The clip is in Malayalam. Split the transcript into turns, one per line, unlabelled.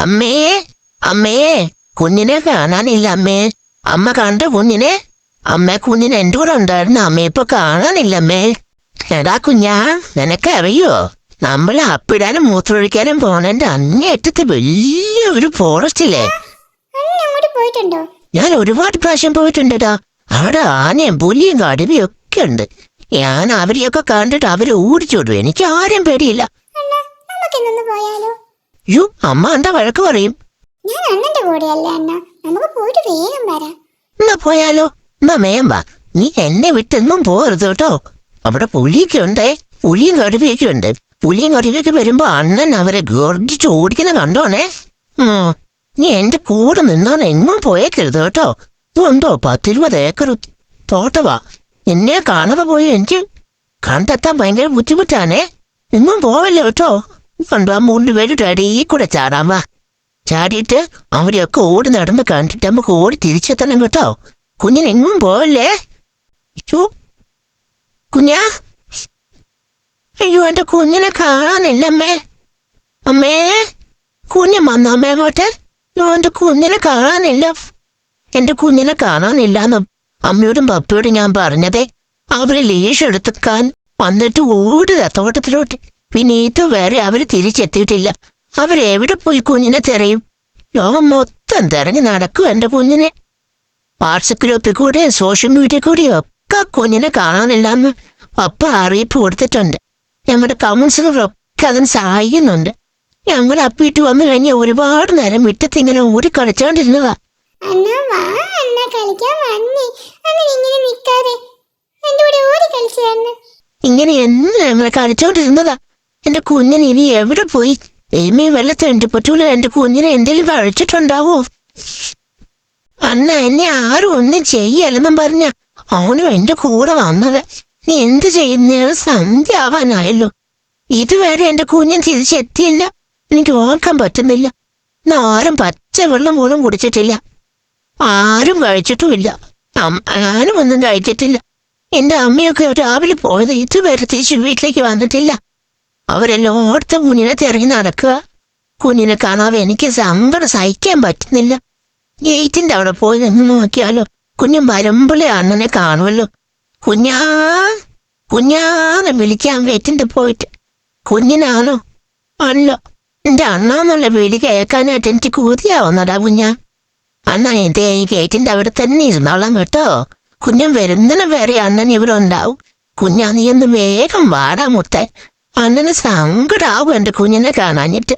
അമ്മേ, അമ്മേ, കുഞ്ഞിനെ കാണാനില്ല അമ്മേ. അമ്മ കണ്ട കുഞ്ഞിനെ? അമ്മ കുഞ്ഞിന് എന്റെ കൂടെ ഉണ്ടായിരുന്നു, അമ്മ ഇപ്പൊ കാണാനില്ല അമ്മേ. എടാ കുഞ്ഞാ, നിനക്കറിയോ നമ്മൾ അപ്പിടാനും മൂത്രമൊഴിക്കാനും പോണേന്റെ അങ്ങേറ്റത്ത് വലിയ ഒരു ഫോറസ്റ്റില്ലേ?
പോയിട്ടുണ്ടോ?
ഞാൻ ഒരുപാട് പ്രാവശ്യം പോയിട്ടുണ്ടടാ. അവിടെ ആനയും പുലിയും കടുവയും ഒക്കെ ഉണ്ട്. ഞാൻ അവരെയൊക്കെ കണ്ടിട്ട് അവരെ ഓടിച്ചോടും. എനിക്ക് ആരും പേടിയില്ല.
പോയാലോ?
യു അമ്മ എന്താ വഴക്ക് പറയും?
ഞാൻ അണ്ണന്റെ കൂടെയല്ല അണ്ണ, നമുക്ക് പോയിട്ട് വേഗം വരാം.
എന്നാ പോയാലോ? എന്നാ മേമ്പ, നീ എന്നെ വിട്ടെന്നും പോകരുത് കേട്ടോ. അവിടെ പുലിയൊക്കെ ഉണ്ടേ, പുലിയും കടുവയൊക്കെ ഉണ്ട്. പുലിയും കടുവയൊക്കെ വരുമ്പോ അണ്ണൻ അവരെ ഗർജിച്ച് ഓടിക്കുന്ന കണ്ടോണേ. നീ എന്റെ കൂടെ നിന്നാണ് എങ്ങും പോയേക്കരുത് കേട്ടോ. ഇതുണ്ടോ 10-20 ഏക്കർ തോട്ടവാ. എന്നെ കാണാതെ പോയി എനിക്ക് കണ്ടെത്താൻ ഭയങ്കര ബുദ്ധിമുട്ടാണേ. എങ്ങും പോവല്ലോ കേട്ടോ. കണ്ടോ, 3 പേരുടെ അടിയിൽ കൂടെ ചാടാൻ വാ. ചാടിയിട്ട് അവരെയൊക്കെ ഓടി നടന്ന് കണ്ടിട്ട് നമുക്ക് ഓടി തിരിച്ചെത്തണം കേട്ടോ. കുഞ്ഞിനെങ്ങും പോവല്ലേ. കുഞ്ഞാ, അയ്യോ എന്റെ കുഞ്ഞിനെ കാണാനില്ല അമ്മേ. അമ്മേ, കുഞ്ഞ് വന്നോ അമ്മേ അങ്ങോട്ട്? എന്റെ കുഞ്ഞിനെ കാണാനില്ല. എന്റെ കുഞ്ഞിനെ കാണാനില്ലാന്ന് അമ്മയോടും പപ്പയോടും ഞാൻ പറഞ്ഞതേ. അവര് ലീഷെടുക്കാൻ വന്നിട്ട് ഓടുക തോട്ടത്തിലോട്ട്. പിന്നെ ഇതുവരെ അവര് തിരിച്ചെത്തിയിട്ടില്ല. അവരെവിടെ പോയി കുഞ്ഞിനെ തിരയും? ലോകം മൊത്തം തിരഞ്ഞു നടക്കും എന്റെ കുഞ്ഞിനെ. വാട്സപ്പ് ഗ്രൂപ്പിൽ കൂടെ സോഷ്യൽ മീഡിയ കൂടെയോ ഒക്കെ കുഞ്ഞിനെ കാണാനില്ലാന്ന് പപ്പ അറിയിപ്പ് കൊടുത്തിട്ടുണ്ട്. ഞങ്ങളുടെ കൗൺസിലറൊക്കെ അതിന് സഹായിക്കുന്നുണ്ട്. ഞങ്ങൾ അപ്പിട്ട് വന്നു കഴിഞ്ഞ ഒരുപാട് നേരം മുറ്റത്തിങ്ങനെ ഓടി കളിച്ചോണ്ടിരുന്നതാ. ഇങ്ങനെ എന്ന് ഞങ്ങൾ കളിച്ചോണ്ടിരുന്നതാ. എന്റെ കുഞ്ഞിന് ഇനി എവിടെ പോയി? എമ്മി വെള്ളത്തിൻ്റെ പറ്റൂല. എന്റെ കുഞ്ഞിനെ എന്തെങ്കിലും കഴിച്ചിട്ടുണ്ടാവോ? അന്ന എന്നെ ആരും ഒന്നും ചെയ്യല്ലെന്നും പറഞ്ഞ അവനും എന്റെ കൂടെ വന്നത്. നീ എന്ത് ചെയ്യുന്ന? സന്ധ്യ ആവാനായല്ലോ. ഇതുവരെ എന്റെ കുഞ്ഞിന് തിരിച്ചെത്തിയില്ല. എനിക്ക് ഓർക്കാൻ പറ്റുന്നില്ല. ആരും പച്ചവെള്ളം പോലും കുടിച്ചിട്ടില്ല. ആരും കഴിച്ചിട്ടുമില്ല. ഞാനും ഒന്നും കഴിച്ചിട്ടില്ല. എന്റെ അമ്മയൊക്കെ രാവിലെ പോയത് ഇതുവരെ തിരിച്ച് വീട്ടിലേക്ക് വന്നിട്ടില്ല. അവരെല്ലായിടത്തും കുഞ്ഞിനെ തിരഞ്ഞു നടക്കുക. കുഞ്ഞിനെ കാണാതെ എനിക്ക് സങ്കടം സഹിക്കാൻ പറ്റുന്നില്ല. ഗേറ്റിന്റെ അവിടെ പോയി നിന്ന് നോക്കിയാലോ കുഞ്ഞ് വരുമ്പോഴേ അണ്ണനെ കാണുമല്ലോ. കുഞ്ഞാ, കുഞ്ഞാന്ന് വിളിക്കാൻ ഗേറ്റിന്റെ പോയിട്ട്. കുഞ്ഞിനാണോ? അല്ല, എന്റെ അണ്ണാന്നുള്ള വിളി കേൾക്കാനായിട്ട് എനിക്ക് കൂതിയാവുന്നടാ കുഞ്ഞാ. അണ്ണ എന്തേ ഈ ഗേറ്റിന്റെ അവിടെ തന്നെ ഇരുന്നോളാം കേട്ടോ. കുഞ്ഞൻ വരുന്നതിന് വരെ അണ്ണൻ ഇവിടെ ഉണ്ടാവും. കുഞ്ഞാ, നീ ഒന്ന് വേഗം വാടാ മുത്തേ. അണ്ണന് സങ്കടാവും എന്റെ കുഞ്ഞിനെ കാണാഞ്ഞിട്ട്.